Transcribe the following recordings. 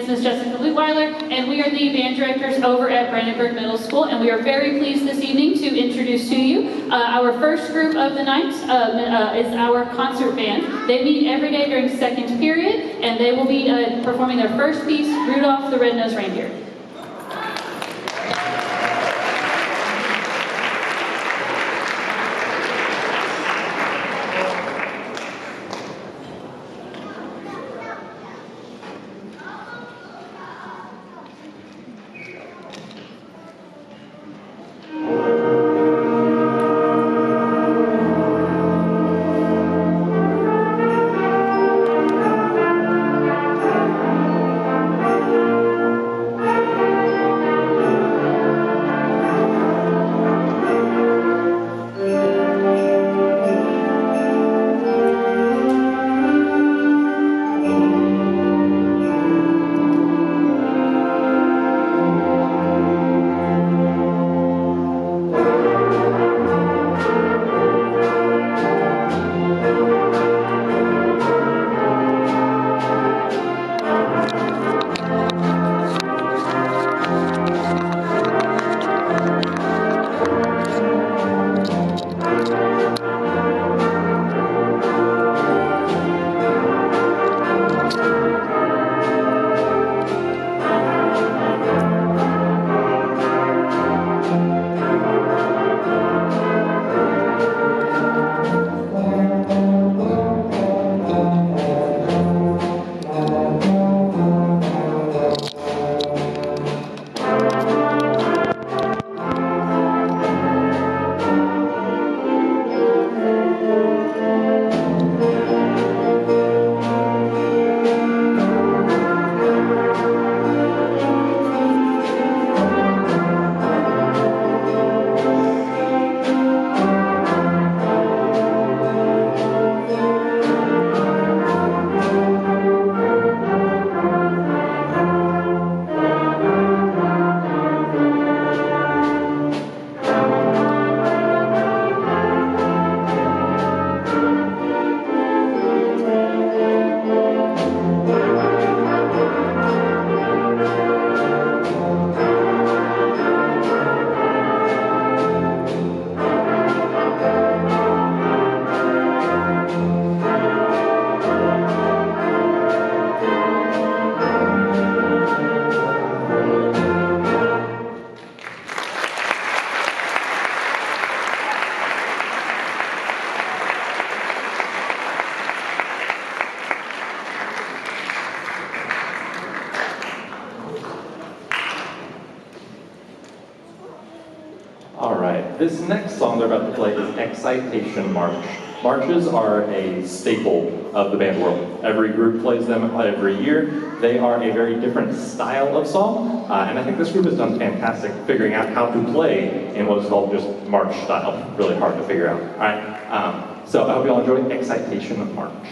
is Ms. Jessica Lutweiler, and we are the band directors over at Brandenburg Middle School, and we are very pleased this evening to introduce to you our first group of the night is our concert band. They meet every day during second period, and they will be performing their first piece, Rudolph the Red-Nosed Reindeer. This next song they're about to play is Excitation March. Marches are a staple of the band world. Every group plays them every year. They are a very different style of song, and I think this group has done fantastic figuring out how to play in what is called just march style. Really hard to figure out. All right, so I hope you all enjoy Excitation March.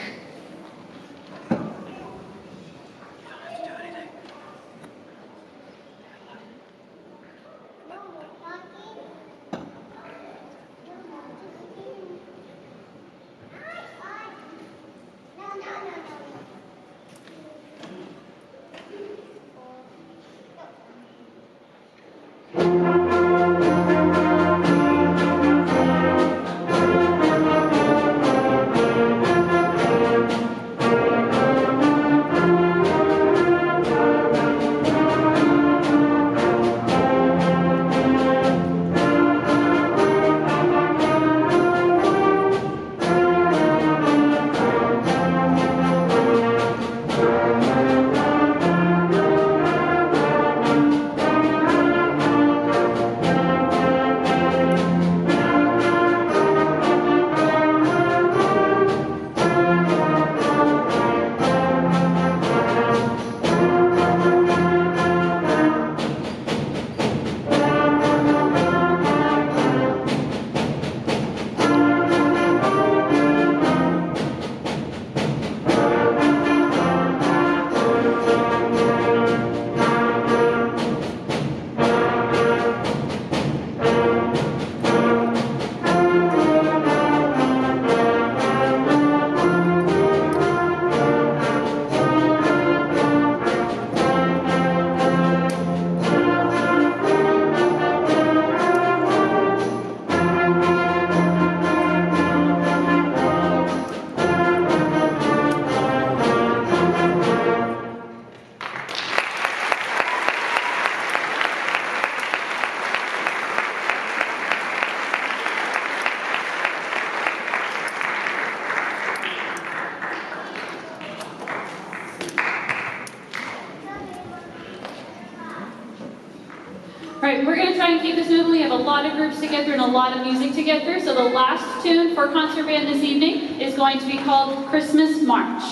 right, we're going to try and keep this moving. We have a lot of groups to get through and a lot of music to get through. So the last tune for concert band this evening is going to be called Christmas March.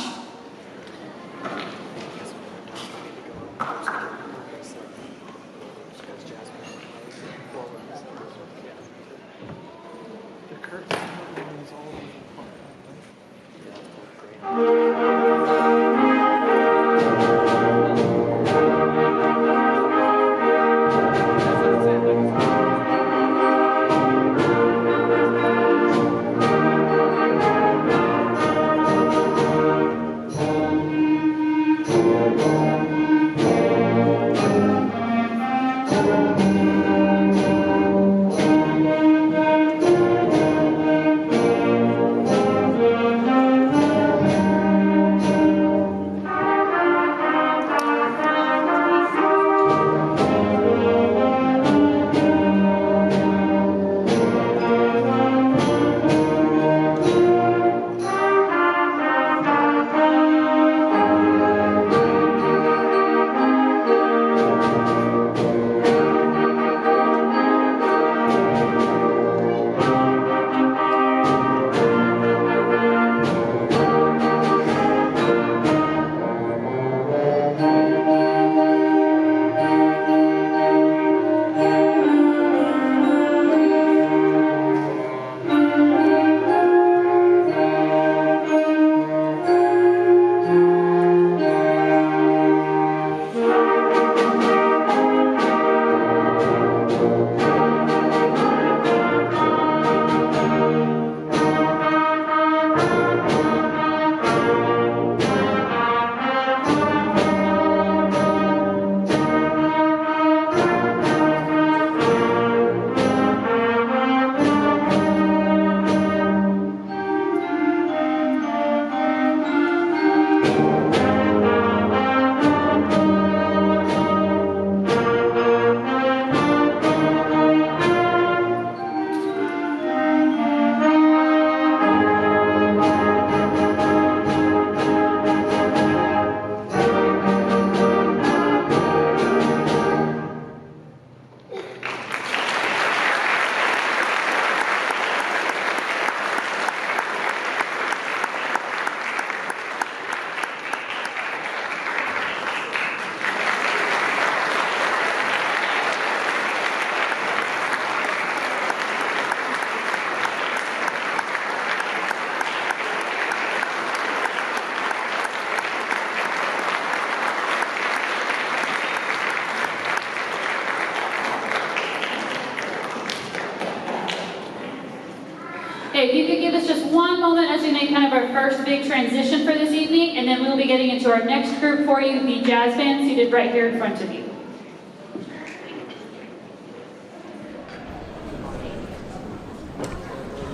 Okay, if you could give us just one moment as we make kind of our first big transition for this evening, and then we'll be getting into our next group for you, the jazz band, seated right here in front of you.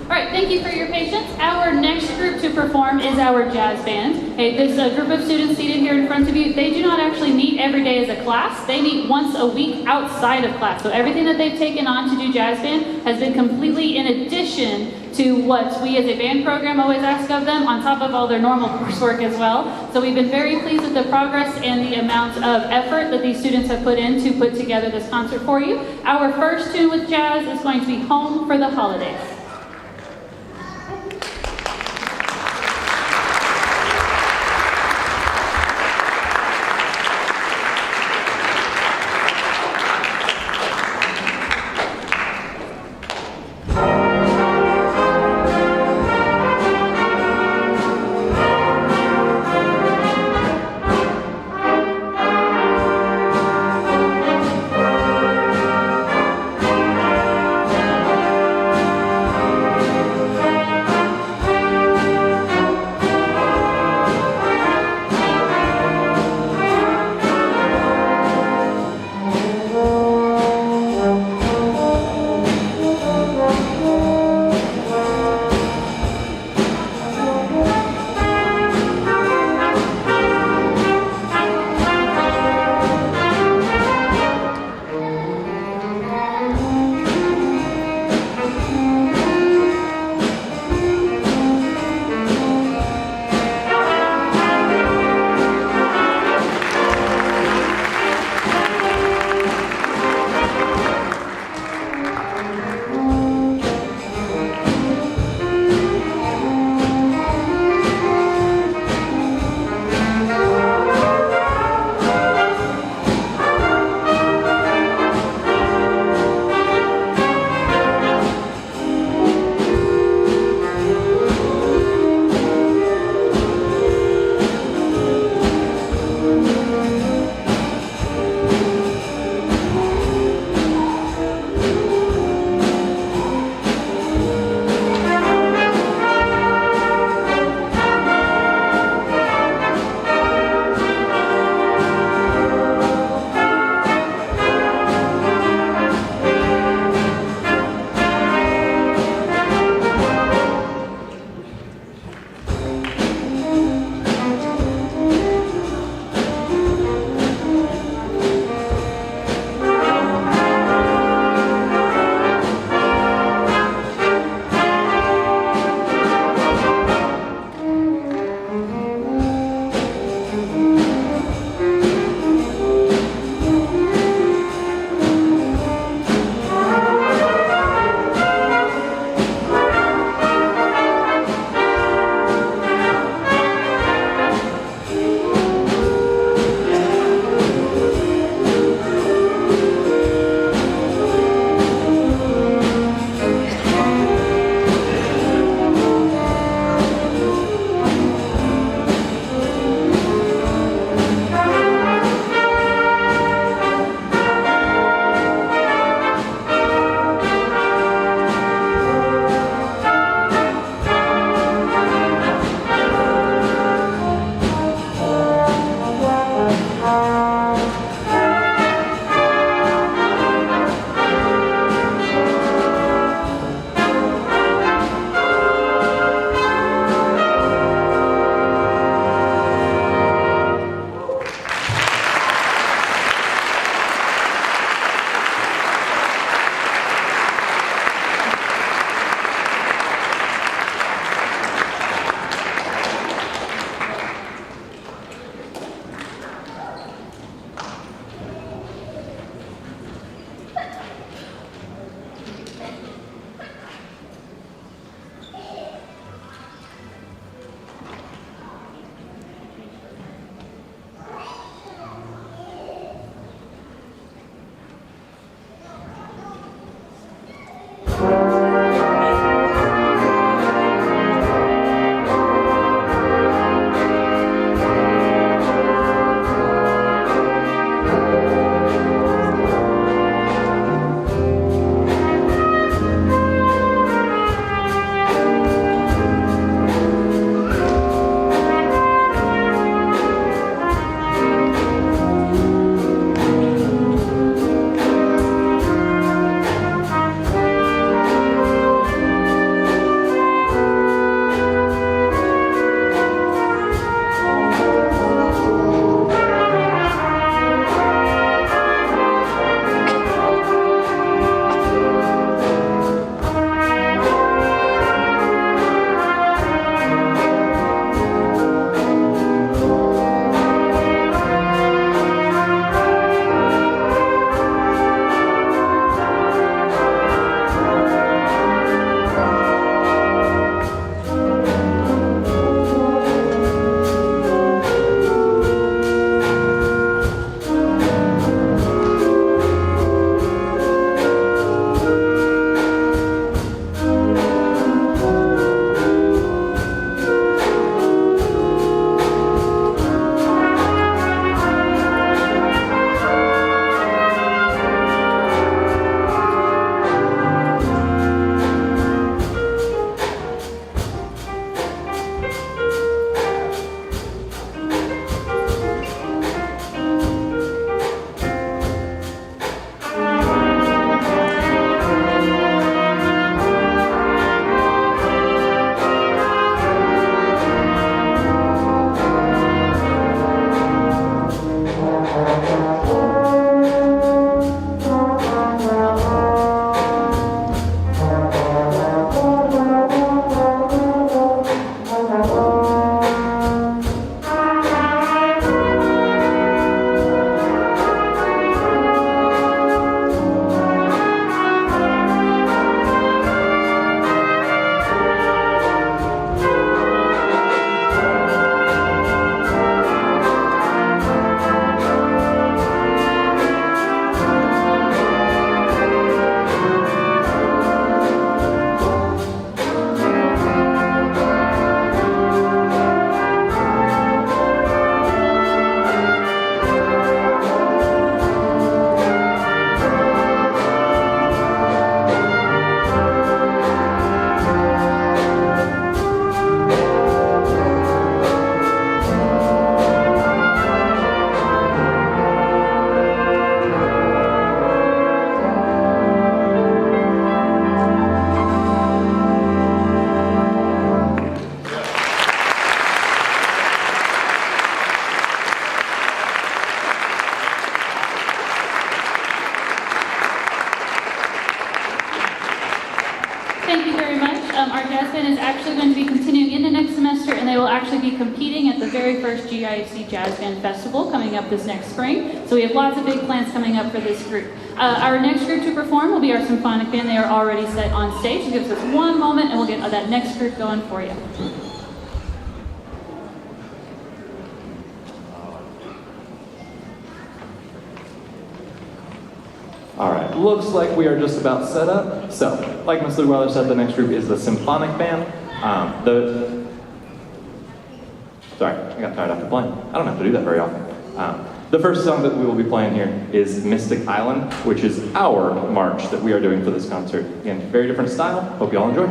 All right, thank you for your patience. Our next group to perform is our jazz band. Okay, this group of students seated here in front of you, they do not actually meet every day as a class. They meet once a week outside of class. So everything that they've taken on to do jazz band has been completely in addition to what we as a band program always ask of them, on top of all their normal coursework as well. So we've been very pleased with the progress and the amount of effort that these students have put in to put together this concert for you. Our first tune with jazz is going to be Home for the Holidays. actually be competing at the very first GIC Jazz Band Festival coming up this next spring. So we have lots of big plans coming up for this group. Our next group to perform will be our symphonic band. They are already set on stage. So give us one moment and we'll get that next group going for you. All right, looks like we are just about set up. So, like Mr. Weller said, the next group is the symphonic band. Sorry, I got tired after playing. I don't have to do that very often. The first song that we will be playing here is Mystic Island, which is our march that we are doing for this concert. Again, very different style. Hope you all enjoy.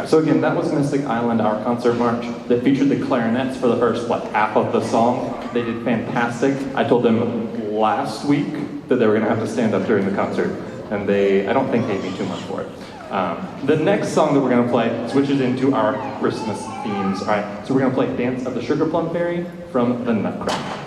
So again, that was Mystic Island, our concert march, that featured the clarinets for the first, half of the song. They did fantastic. I told them last week that they were gonna have to stand up during the concert, and I don't think, paid me too much for it. The next song that we're gonna play switches into our Christmas themes, all right? So we're gonna play Dance of the Sugar Plum Fairy from the Nutcracker.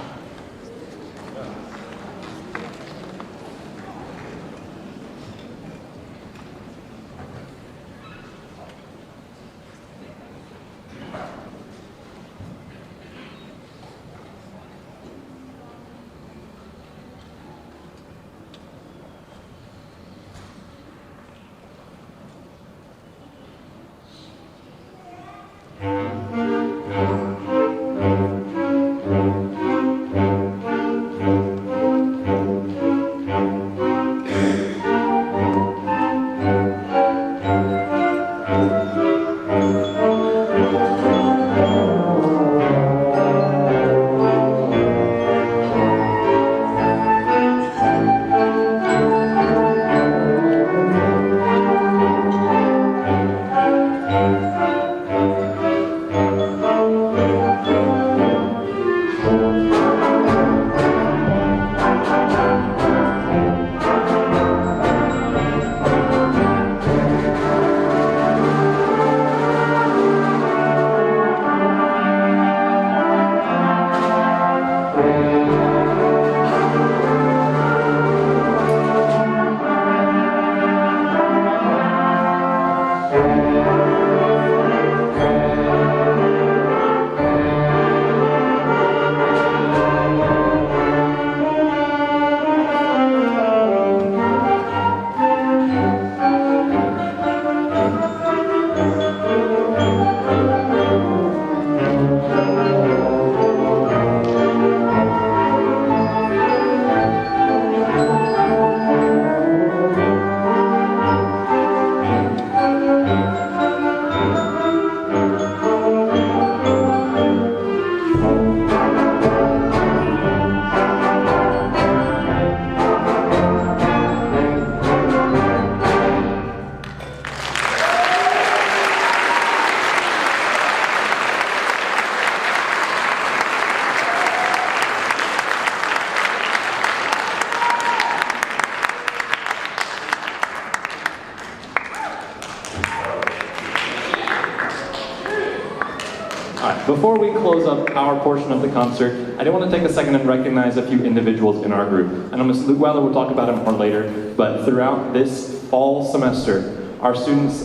Alright, before we close up our portion of the concert, I do want to take a second and recognize a few individuals in our group. I know Ms. Lugweiler will talk about it more later, but throughout this fall semester, our students,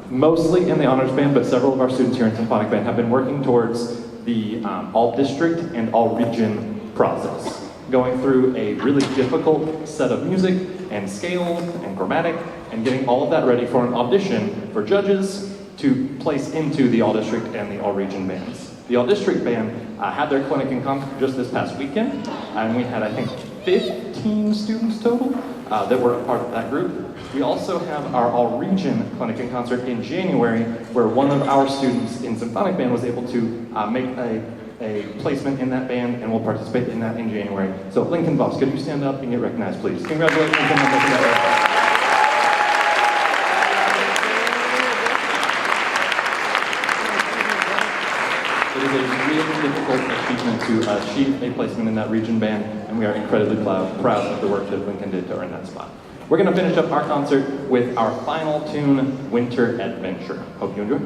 mostly in the honors band, but several of our students here in symphonic band have been working towards the all-district and all-region process, going through a really difficult set of music and scales and chromatic, and getting all of that ready for an audition for judges to place into the all-district and the all-region bands. The all-district band had their clinic and concert just this past weekend, and we had, I think, 15 students total that were a part of that group. We also have our all-region clinic and concert in January, where one of our students in symphonic band was able to make a placement in that band and will participate in that in January. So Lincoln Voss, could you stand up and get recognized, please? Congratulations on making that. It is a really difficult achievement to achieve a placement in that region band, and we are incredibly proud of the work that Lincoln did to earn that spot. We're going to finish up our concert with our final tune, Winter Adventure. Hope you enjoy.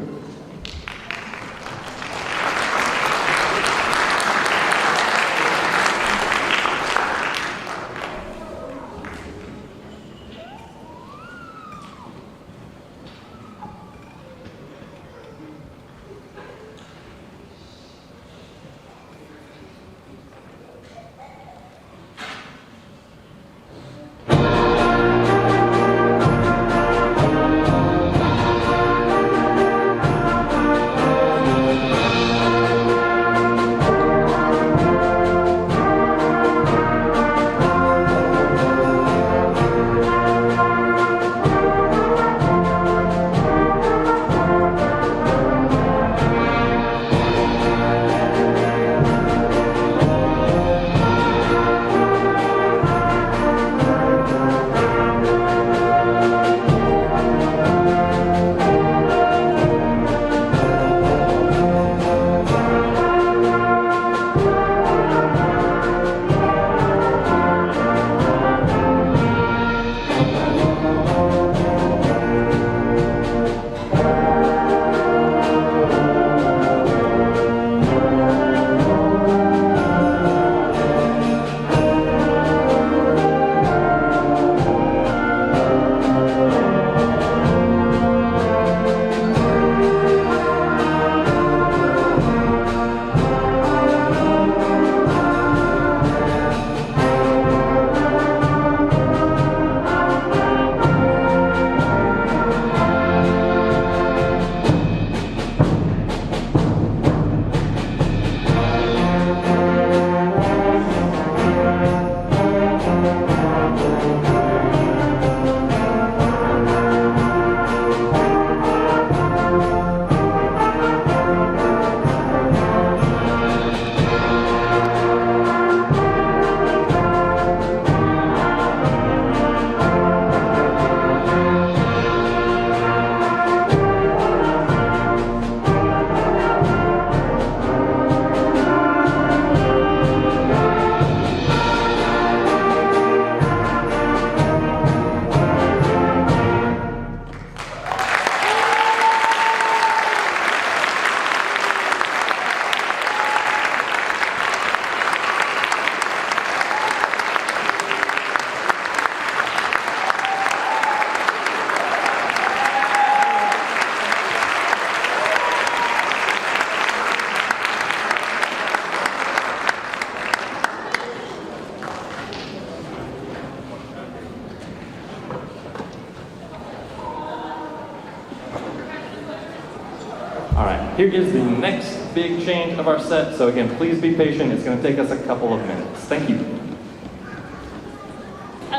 Here is the next big change of our set. So again, please be patient. It's going to take us a couple of minutes. Thank you.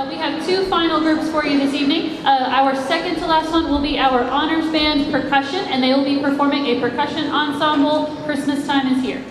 We have two final groups for you this evening. Our second to last one will be our honors band percussion, and they will be performing a percussion ensemble, Christmas Time is Here.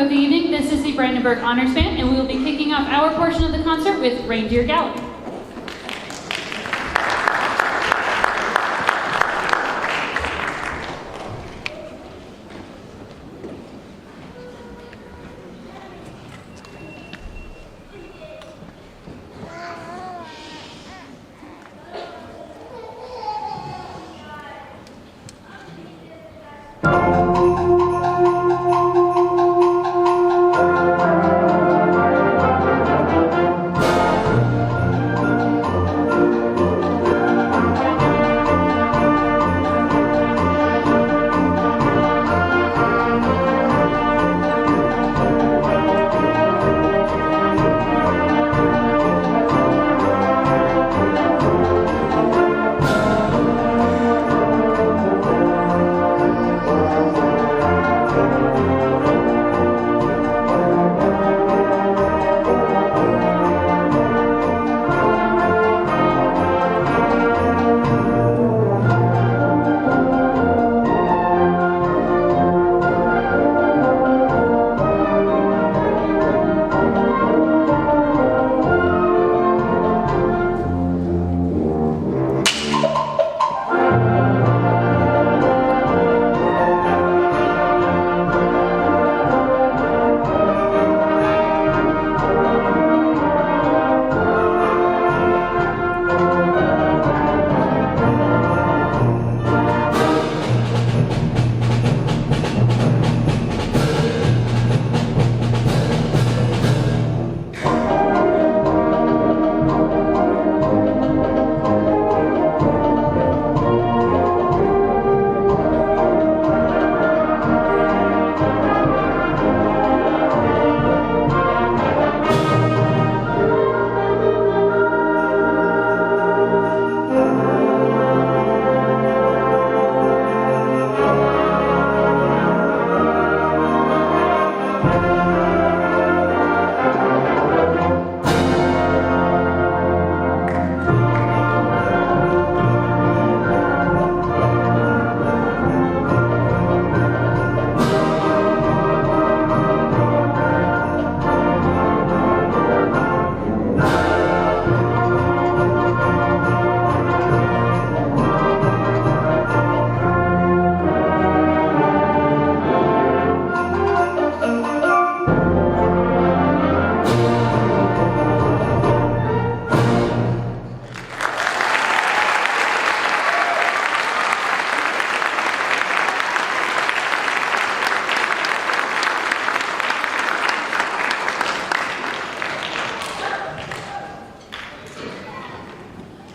of the evening. This is the Brandenburg Honors Band, and we will be kicking off our portion of the concert with Reindeer Gallop.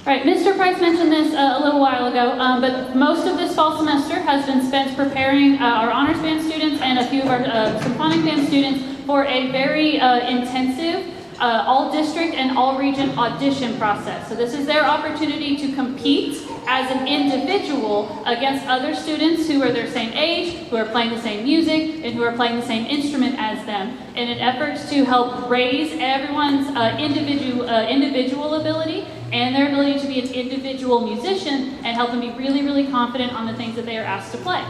Right, Mr. Price mentioned this a little while ago, but most of this fall semester has been spent preparing our honors band students and a few of our symphonic band students for a very intensive all-district and all-region audition process. So this is their opportunity to compete as an individual against other students who are their same age, who are playing the same music, and who are playing the same instrument as them, in an effort to help raise everyone's individual ability and their ability to be an individual musician and help them be really, really confident on the things that they are asked to play.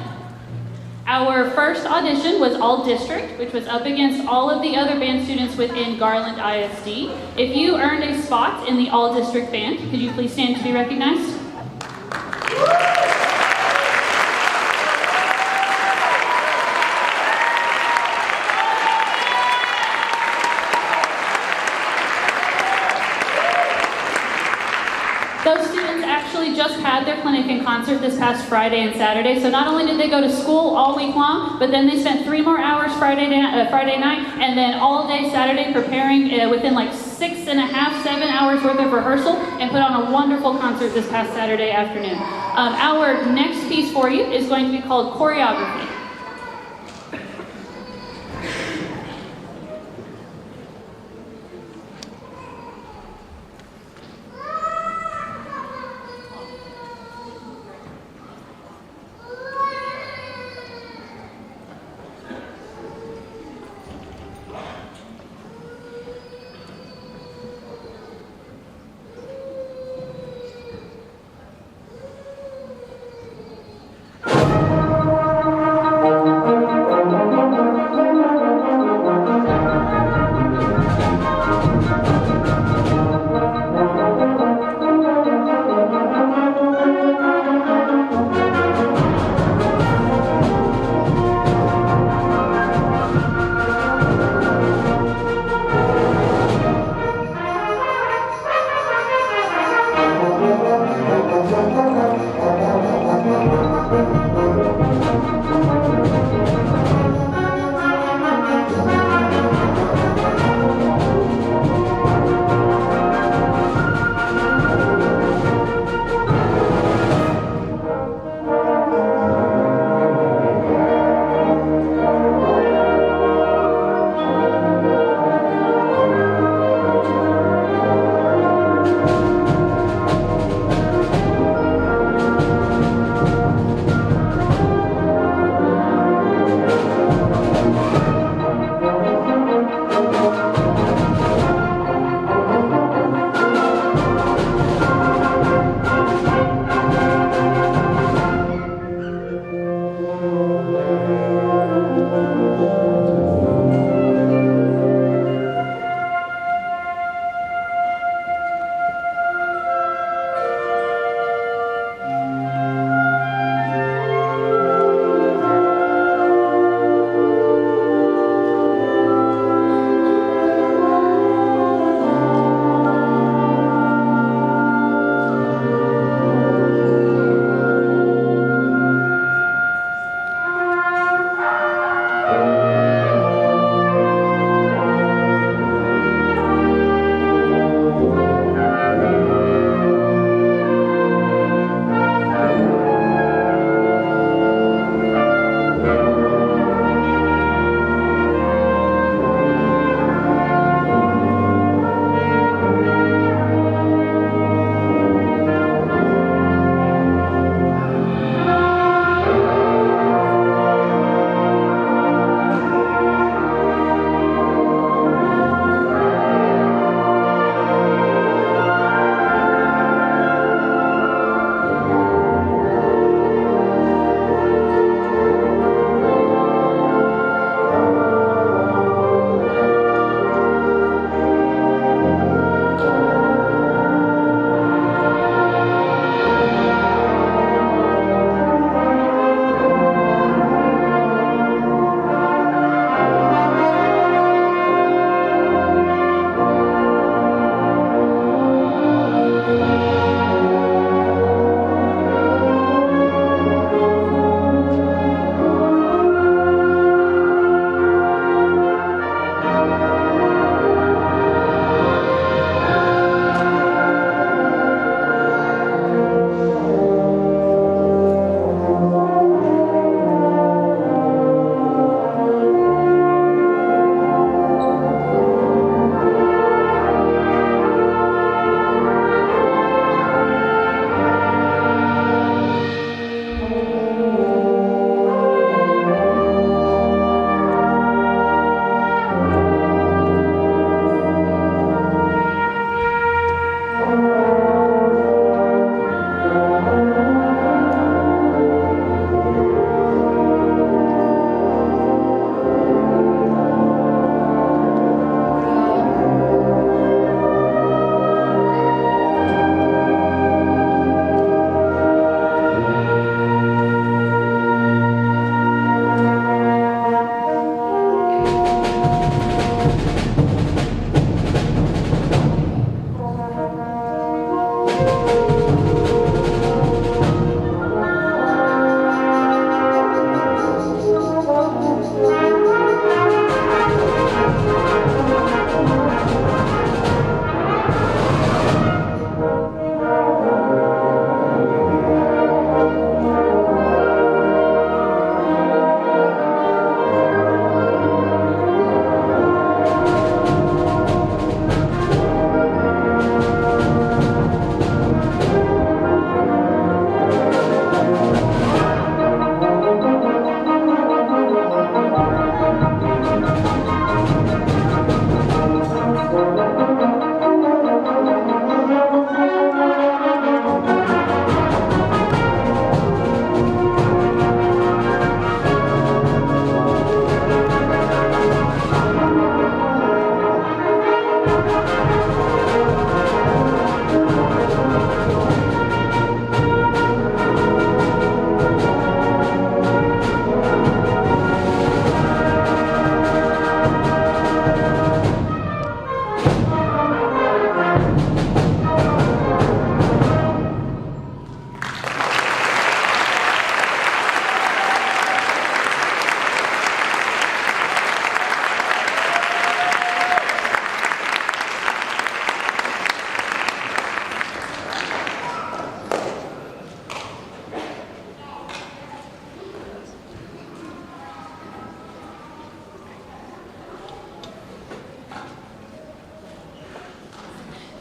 Our first audition was all district, which was up against all of the other band students within Garland ISD. If you earned a spot in the all district band, could you please stand to be recognized? Those students actually just had their clinic and concert this past Friday and Saturday, so not only did they go to school all week long, but then they spent 3 more hours Friday night, and then all day Saturday preparing within like 6.5, 7 hours worth of rehearsal, and put on a wonderful concert this past Saturday afternoon. Our next piece for you is going to be called Choreography.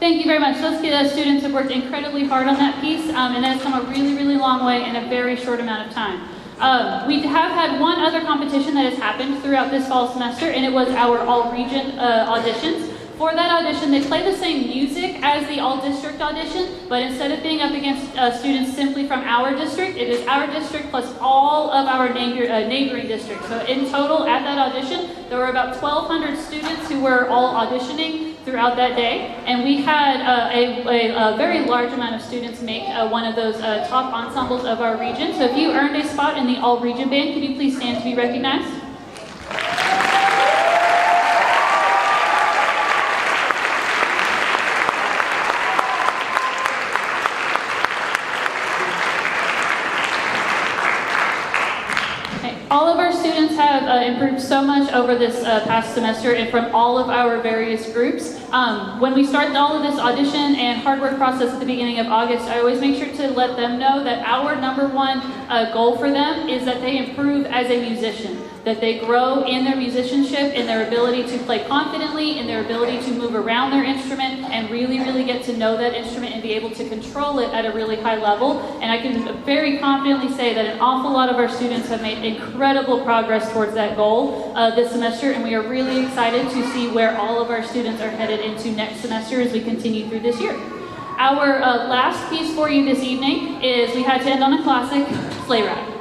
Thank you very much. Those students have worked incredibly hard on that piece, and that has come a really, really long way in a very short amount of time. We have had one other competition that has happened throughout this fall semester, and it was our all-region auditions. For that audition, they play the same music as the all-district audition, but instead of being up against students simply from our district, it is our district plus all of our neighboring districts. So in total, at that audition, there were about 1,200 students who were all auditioning throughout that day, and we had a very large amount of students make one of those top ensembles of our region. So if you earned a spot in the all-region band, could you please stand to be recognized? All of our students have improved so much over this past semester and from all of our various groups. When we start all of this audition and hard work process at the beginning of August, I always make sure to let them know that our number one goal for them is that they improve as a musician, that they grow in their musicianship, in their ability to play confidently, in their ability to move around their instrument and really, really get to know that instrument and be able to control it at a really high level. And I can very confidently say that an awful lot of our students have made incredible progress towards that goal this semester, and we are really excited to see where all of our students are headed into next semester as we continue through this year. Our last piece for you this evening is we had to end on a classic, Sleigh Ride.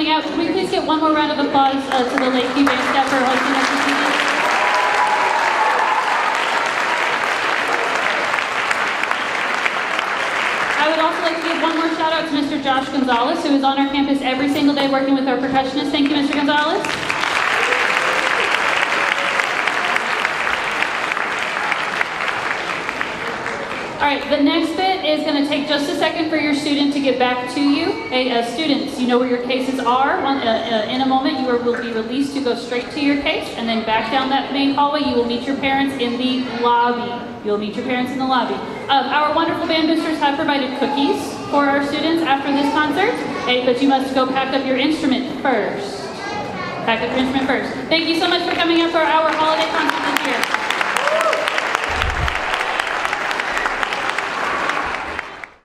Can we please get one more round of applause to the Lakeview Band staff for hosting us this evening? I would also like to give one more shout out to Mr. Josh Gonzalez, who is on our campus every single day working with our percussionists. Thank you, Mr. Gonzalez. All right, the next bit is going to take just a second for your student to get back to you. Hey, students, you know where your cases are. In a moment, you will be released to go straight to your case, and then back down that main hallway, you will meet your parents in the lobby. You'll meet your parents in the lobby. Our wonderful band boosters have provided cookies for our students after this concert, but you must go pack up your instrument first. Pack up your instrument first. Thank you so much for coming up for our